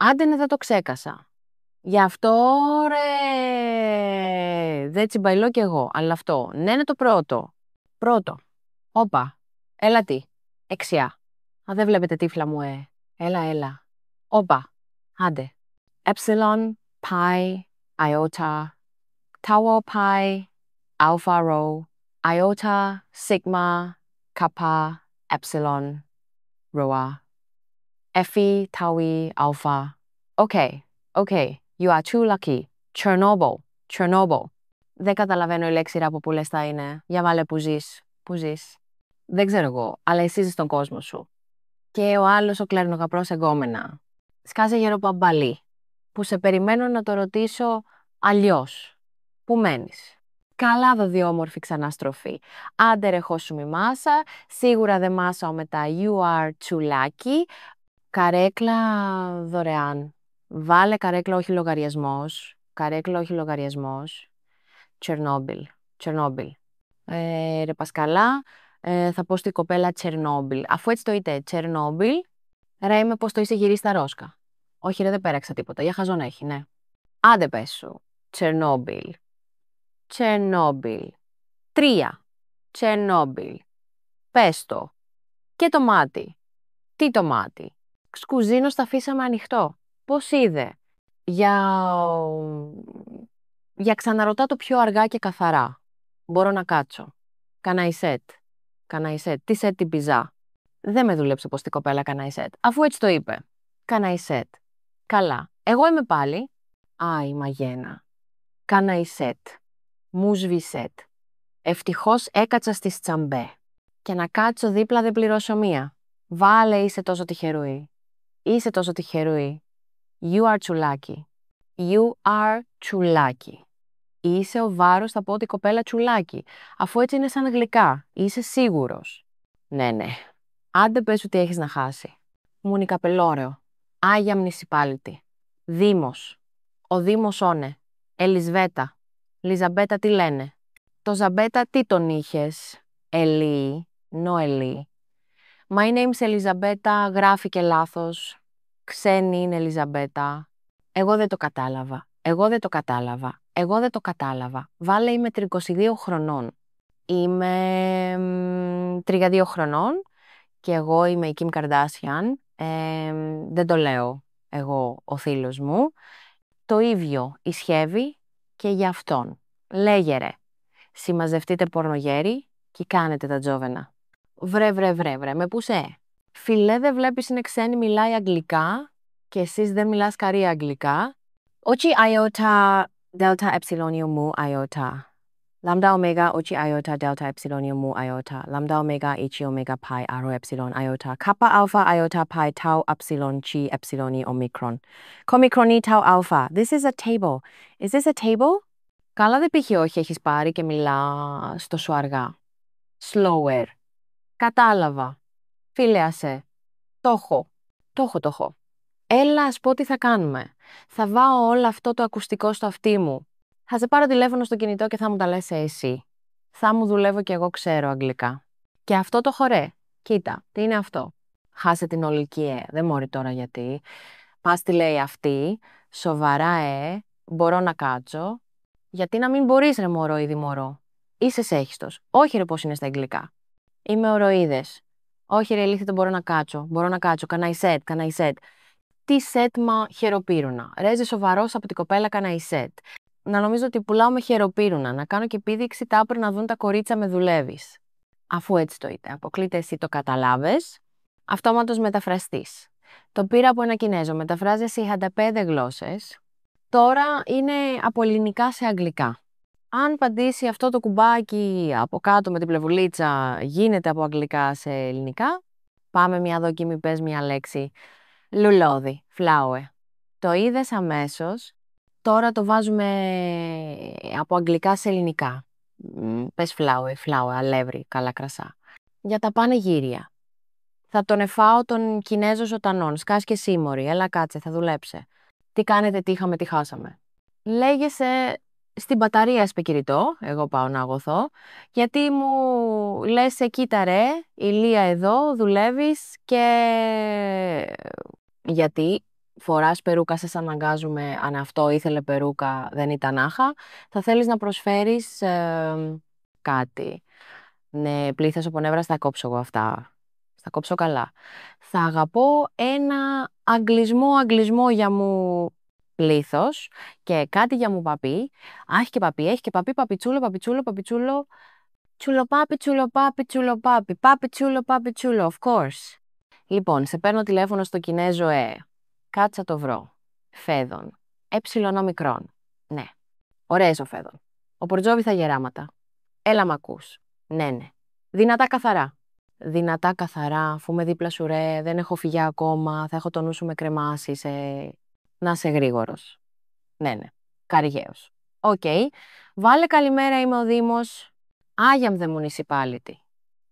Άντε ναι, δεν το ξέκασα. Γι' αυτό ρε, δεν τσιμπαϊλώ κι εγώ. Αλλά αυτό, ναι είναι το πρώτο. Πρώτο. Όπα. Έλα τι. Εξιά. Α, δεν βλέπετε τύφλα μου, Έλα. Όπα. Άντε. Epsilon, pi, iota, tau pi, alpha rho, iota, sigma, kappa, epsilon, rho. Phi, taui, alpha. Okay. You are too lucky. Chernobyl. Δεν καταλαβαίνω η λέξη ρε από που λες θα είναι. Για βάλε που ζεις. Που ζεις. Δεν ξέρω εγώ, αλλά εσύ ζεις στον κόσμο σου. Και ο άλλος ο κλερνογαπρός εγκόμενα. Σκάσε γεροπαμπαλί. Που σε περιμένω να το ρωτήσω αλλιώς. Πού μένεις? Καλά δοδιόμορφη ξαναστροφή. Άντε ρε χώσου μη μάσα. Σίγουρα δεν μάσαω μετά. You are too lucky. Καρέκλα δωρεάν. Βάλε καρέκλα όχι λογαριασμός. Τσερνόμπιλ. Ρε Πασκαλά, θα πω στη κοπέλα Τσερνόμπιλ. Αφού έτσι το είτε Τσερνόμπιλ, ρε είμαι πως το είσαι γυρίσει στα Ρώσκα. Όχι ρε δεν πέραξα τίποτα, για χαζόν έχει, ναι. Άντε πες σου. Τσερνόμπιλ. 3. Τσερνόμπιλ. Πες το. Και το μάτι. Τι το μάτι? Σκουζίνος τα αφήσαμε ανοιχτό. Πώς είδε? Για ξαναρωτά το πιο αργά και καθαρά. Μπορώ να κάτσω. Καναϊσέτ. Τι σετ την πιζά. Δεν με δούλεψε πως την κοπέλα καναϊσέτ. Αφού έτσι το είπε. Καναϊσέτ. Καλά. Εγώ είμαι πάλι. Η Μαγένα. Καναϊσέτ. Μουσβισέτ. Ευτυχώς έκατσα στη Τσαμπέ. Και να κάτσω δίπλα δεν πληρώσω μία. Βάλε είσαι τόσο τυχερούι. You are τσουλάκι. Είσαι ο βάρος, θα πω την κοπέλα τσουλάκι. Αφού έτσι είναι σαν γλυκά. Είσαι σίγουρος. Ναι. Άντε πες ότι έχεις να χάσει. Μουνικαπελόρεο. Άγια μνησιπάλιτη. Δήμος. Ο Δήμος όνε. Ελισβέτα. Λιζαμπέτα τι λένε? Το Ζαμπέτα τι τον είχες? Ελί. Νοελί. My name's Ελιζαμπέτα γράφει και λάθος. Ξένη είναι Ελιζαμπέτα. Εγώ δεν το κατάλαβα. Βάλε είμαι 32 χρονών. Είμαι 32 χρονών και εγώ είμαι η Kim Kardashian. Δεν το λέω εγώ ο θήλος μου. Το ίδιο ισχύει και για αυτόν. Λέγε ρε. Συμμαζευτείτε πορνογέρι και κάνετε τα τζόβενα. Βρε, με πούσε. Φιλέ δεν βλέπεις είναι ξένη μιλάει αγγλικά και εσείς δεν μιλάς καρία αγγλικά. Όχι iota delta epsilonium mu iota. Lambda omega όχι iota delta epsilonium mu iota. Lambda omega ichi omega pi rho epsilon iota. Kappa alpha iota pi tau epsilon chi epsiloni omicron. Comicroni tau alpha. This is a table. Is this a table? Καλά δεν πήγε όχι έχεις πάρει και μιλά στο σου αργά. Slower. Κατάλαβα. Φίλεασε. Το έχω. Έλα, ας πω τι θα κάνουμε. Θα βάω όλο αυτό το ακουστικό στο αυτί μου. Θα σε πάρω τηλέφωνο στο κινητό και θα μου τα λες εσύ. Θα μου δουλεύω και εγώ ξέρω αγγλικά. Και αυτό το χωρέ. Κοίτα, τι είναι αυτό? Χάσε την ολική δεν μωρεί τώρα γιατί. Πας τι λέει αυτή. Σοβαρά μπορώ να κάτσω. Γιατί να μην μπορείς ρε μωρό ή δημορό. Είσαι σέχιστος. Όχι ρε πώς είναι στα αγγλικά. Είμαι οροίδες. Όχι ρε ηλίθιε μπορώ να κάτσω. Καναϊσέτ. Τι σετ μα χεροπύρουνα. Ρέζε σοβαρός από την κοπέλα καναϊσέτ. Να νομίζω ότι πουλάω με χεροπύρουνα. Να κάνω και επίδειξη τάπρ να δουν τα κορίτσα με δουλεύεις. Αφού έτσι το είτε. Αποκλείται εσύ το καταλάβες. Αυτόματος μεταφραστής. Το πήρα από ένα Κινέζο. Μεταφράζει σε 55 γλώσσες. Τώρα είναι από ελληνικά σε αγγλικά. Αν πατήσει αυτό το κουμπάκι από κάτω με την πλευουλίτσα γίνεται από αγγλικά σε ελληνικά. Πάμε μια δοκίμη, πες μια λέξη. Λουλώδι, φλάουε. Το είδες αμέσως. Τώρα το βάζουμε από αγγλικά σε ελληνικά. Πες φλάουε, αλεύρι, καλά κρασά. Για τα πανηγύρια. Θα τον εφάω τον Κινέζο ζωντανόν. Σκάς και σίμωρη, έλα κάτσε, θα δουλέψε. Τι κάνετε, τι είχαμε, τι χάσαμε. Λέγεσαι στην μπαταρία σπεκυριτό, εγώ πάω να αγωθώ, γιατί μου λες κοίτα ρε, ηλία εδώ, δουλεύεις και... Γιατί φοράς περούκα, σε αναγκάζουμε, αν αυτό ήθελε περούκα, δεν ήταν άχα, θα θέλεις να προσφέρεις κάτι. Ναι, πλήθος από νεύρα, θα κόψω εγώ αυτά. Θα κόψω καλά. Θα αγαπώ ένα αγγλισμό για μου πλήθος και κάτι για μου παπί. Έχει και παπί, παπιτσούλο. Τσουλοπάπι, πάπι τσούλο, of course. Λοιπόν, σε παίρνω τηλέφωνο στο Κινέζο Κάτσα το βρω. Φέδων. Ομικρόν. Ναι. Ωραίες ο Φέδων. Ο Πορτζόβι θα γεράματα. Έλα μ' ακούς. Ναι. Δυνατά καθαρά. Δυνατά καθαρά, αφού με δίπλα σου ρε, δεν έχω φυγιά ακόμα, θα έχω το νου σου με κρεμάσει, να είσαι γρήγορος. Ναι. Καριγαίος. Οκ. Βάλε καλημέρα, είμαι ο Δήμος. I am the municipality.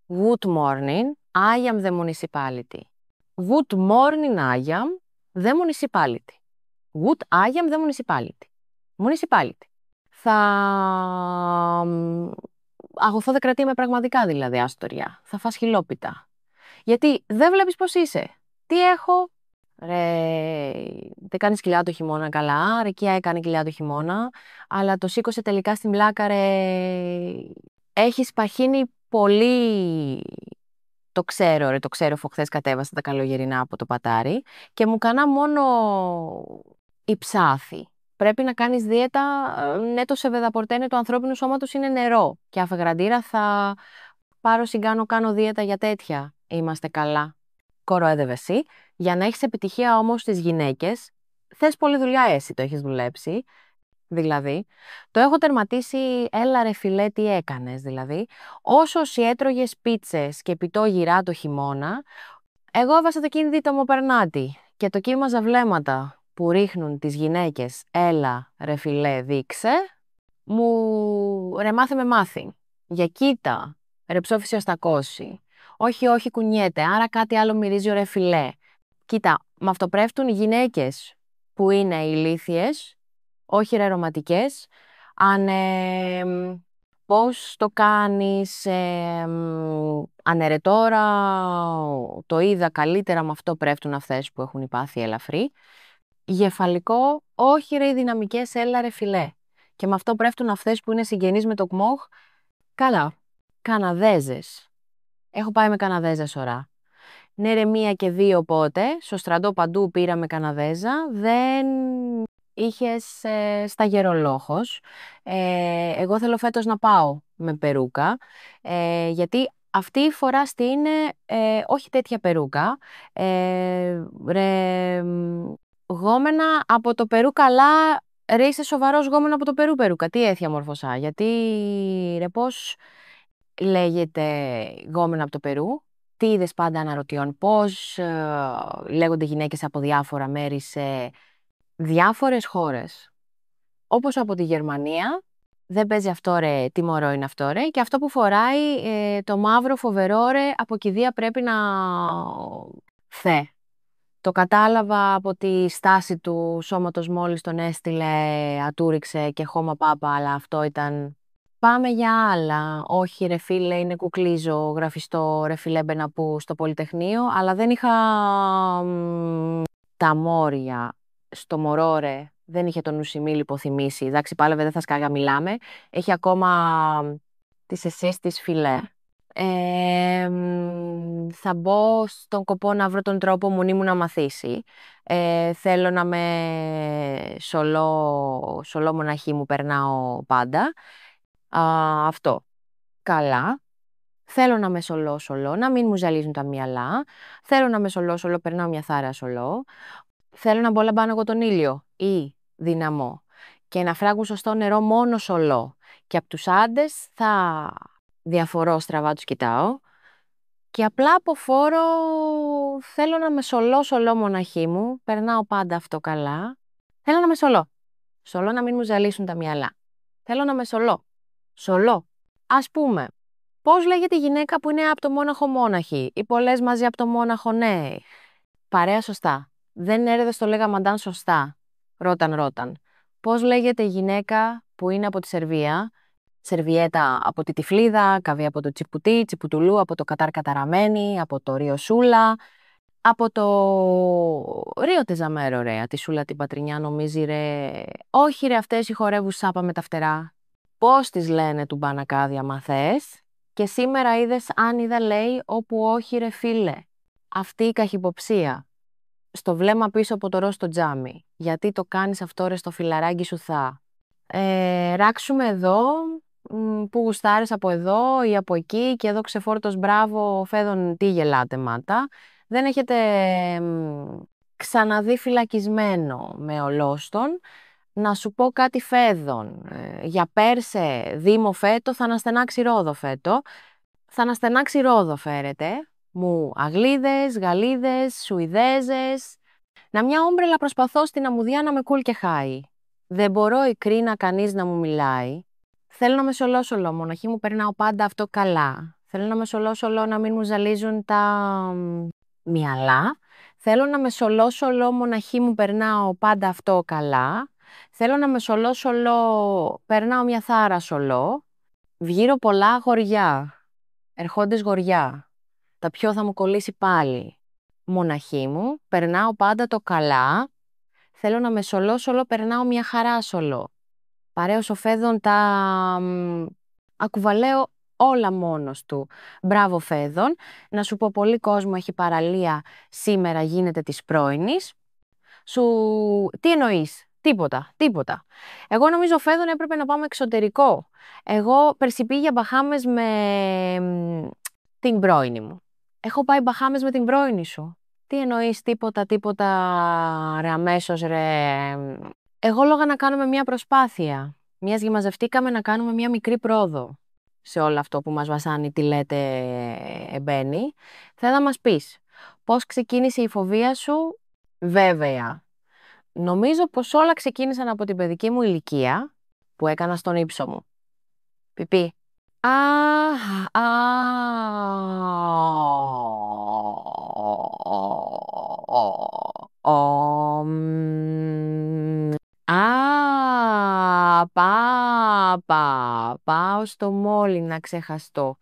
Good morning, I am the municipality. Good morning, I am the municipality. Good, I am the municipality. Municipality. Θα αγωθώ δεκρατεία με πραγματικά δηλαδή, άστορια. Θα φας χιλόπιτα. Γιατί δεν βλέπεις πώς είσαι. Τι έχω? Ρε, δεν κάνεις κοιλιά το χειμώνα καλά. Ρε, Κιά έκανε κοιλιά το χειμώνα. Αλλά το σήκωσε τελικά στην πλάκα, ρε. Έχεις παχύνει πολύ. Το ξέρω, αφού χθες κατέβασα τα καλογερινά από το πατάρι και μου κανά μόνο η ψάθη. Πρέπει να κάνεις δίαιτα, ναι, το σεβεδαπορτένε του ανθρώπινου σώματος είναι νερό και αφεγραντήρα θα πάρω κάνω δίαιτα για τέτοια. Είμαστε καλά. Κοροέδευε εσύ. Για να έχεις επιτυχία όμως στις γυναίκες, θες πολλή δουλειά εσύ, το έχεις δουλέψει. Δηλαδή, το έχω τερματίσει, έλα ρε φιλέ, τι έκανες, δηλαδή. Όσο εσύ έτρωγες πίτσες και πιτόγυρα το χειμώνα, εγώ έβασα το κίνδυτο μου περνάτη και το κοίμαζα βλέμματα που ρίχνουν τις γυναίκες, έλα ρε φιλέ, δείξε, μου ρε μάθε με μάθη. Για κοίτα, ρε ψόφισε ως τα κόσι. Όχι, κουνιέται, άρα κάτι άλλο μυρίζει ρε φιλέ. Κοίτα, με αυτοπρέφτουν οι γυναίκες που είναι ηλίθιες, όχι ρε ρομαντικές, αν πώς το κάνεις, αν ρε τώρα το είδα καλύτερα, με αυτό πρέφτουν αυτές που έχουν υπάθει ελαφρύ. Γεφαλικό, όχι ρε οι δυναμικές, έλα ρε φιλέ. Και με αυτό πρέφτουν αυτές που είναι συγγενείς με το κμόχ, καλά, Καναδέζες. Έχω πάει με Καναδέζες ώρα. Ναι ρε 1 και 2 πότε, στο στρατό παντού πήραμε Καναδέζα, δεν είχες σταγερολόχος. Εγώ θέλω φέτος να πάω με περούκα, γιατί αυτή η φορά είναι όχι τέτοια περούκα, ρε, γόμενα από το Περού καλά, ρε είσαι σοβαρός γόμενα από το Περού περούκα, τι έθια μορφωσά, γιατί ρε πώς λέγεται γόμενα από το Περού. Τι είδες πάντα αναρωτιών, πώς λέγονται γυναίκες από διάφορα μέρη σε διάφορες χώρες. Όπως από τη Γερμανία, δεν παίζει αυτό ρε, τι μωρό είναι αυτό ρε, και αυτό που φοράει το μαύρο φοβερό ρε, από κηδεία πρέπει να θε. Το κατάλαβα από τη στάση του σώματος μόλις τον έστειλε, ατούριξε και χώμα πάπα, αλλά αυτό ήταν... Πάμε για άλλα. Όχι ρε φίλε, είναι κουκλίζο, γραφιστό ρε φίλε Μπεναπού στο Πολυτεχνείο, αλλά δεν είχα τα μόρια στο μωρό ρε. Δεν είχε τον ουσιμίλ υποθυμήσει. Εντάξει, πάλευε, δεν θα σκάγα, μιλάμε. Έχει ακόμα τις εσείς της φιλέ. Θα μπω στον κοπό να βρω τον τρόπο μονίμου να μαθήσει. Θέλω να με σολό μοναχή μου περνάω πάντα. Αυτό. Καλά. Θέλω να με σολό, να μην μου ζαλίζουν τα μυαλά. Θέλω να με σολό, περνάω μια θάρα σολό. Θέλω να μπω λαμπάνω εγώ τον ήλιο ή δυναμό. Και να φράγουν σωστό νερό μόνο σολό. Και από τους άντες θα διαφορώ στραβά, τους κοιτάω. Και απλά από φόρο θέλω να με σολό μοναχή μου. Περνάω πάντα αυτό καλά. Θέλω να με σολό. Σολό να μην μου ζαλίσουν τα μυαλά. Θέλω να με σολό. Ας πούμε, πώς λέγεται η γυναίκα που είναι από το μόναχο μόναχη ή πολλές μαζί από το μόναχο, ναι. Παρέα σωστά. Δεν έρεδες το λέγα μαντάν σωστά. Ρόταν. Πώς λέγεται η γυναίκα που είναι από τη Σερβία, Σερβιέτα από τη Τυφλίδα, Καβί από το Τσιπουτί, Τσιπουτουλού από το Κατάρ Καταραμένη, από το Ρίο Σούλα. Από το Ρίο Τεζαμέρο, ρε, τη Σούλα την Πατρινιά νομίζει, ρε. Όχι, ρε, αυτές οι χορεύουν σάπα με τα φτερά. Πώς τις λένε του Μπανακάδια, μα θες? Και σήμερα είδες, αν είδα, λέει, όπου όχι, ρε, φίλε. Αυτή η καχυποψία. Στο βλέμμα πίσω από το ροζ στο τζάμι. Γιατί το κάνεις αυτό, ρε, στο φιλαράκι σου θα. Ράξουμε εδώ, που γουστάρεις από εδώ ή από εκεί και εδώ ξεφόρτος μπράβο, Φέδων, τι γελάτε μάτα. Δεν έχετε ξαναδεί φυλακισμένο με ολόστον. Να σου πω κάτι, Φέδων, για πέρσε Δήμο φέτο θα αναστενάξει Ρόδο φέτο. Θα αναστενάξει Ρόδο φέρετε. Μου Αγγλίδες, Γαλλίδες, Σουηδέζες. Να μια όμπρελα προσπαθώ στην αμμουδιά να με κουλ και χάει. Δεν μπορώ η κρίνα κανείς να μου μιλάει. Θέλω να με σολόσολο, μοναχή μου περνάω πάντα αυτό καλά. Θέλω να με σολόσολο να μην μου ζαλίζουν τα μυαλά. Θέλω να με σολόσολο, μοναχή μου περνάω πάντα αυτό καλά. Θέλω να με σολόσολο, περνάω μια θάρα σολό. Βγύρω πολλά χωριά. Ερχόντες γοριά. Τα ποιο θα μου κολλήσει πάλι. Μοναχή μου, περνάω πάντα το καλά. Θέλω να με σολόσολο, περνάω μια χαρά σολό. Παρέως ο Φέδων τα ακουβαλέω όλα μόνος του. Μπράβο Φέδων. Να σου πω, πολύ κόσμο έχει παραλία σήμερα, γίνεται της πρώην. Σου... Τι εννοείς? Τίποτα, τίποτα. Εγώ νομίζω Φέδων έπρεπε να πάμε εξωτερικό. Εγώ πέρσι πήγα Μπαχάμες με την πρώην μου. Έχω πάει Μπαχάμες με την πρώην σου. Τι εννοείς τίποτα, τίποτα, ρε αμέσως, ρε. Εγώ λόγα να κάνουμε μια προσπάθεια. Μιας γυμαζευτήκαμε να κάνουμε μια μικρή πρόοδο σε όλο αυτό που μας βασάνει, τι λέτε, εμπαίνει. Θέλω να μας πεις, πώς ξεκίνησε η φοβία σου? Βέβαια, νομίζω πως όλα ξεκίνησαν από την παιδική μου ηλικία που έκανα στον ύψο μου. Πιπί. Α, α, πάω στο μόλι να ξεχαστώ.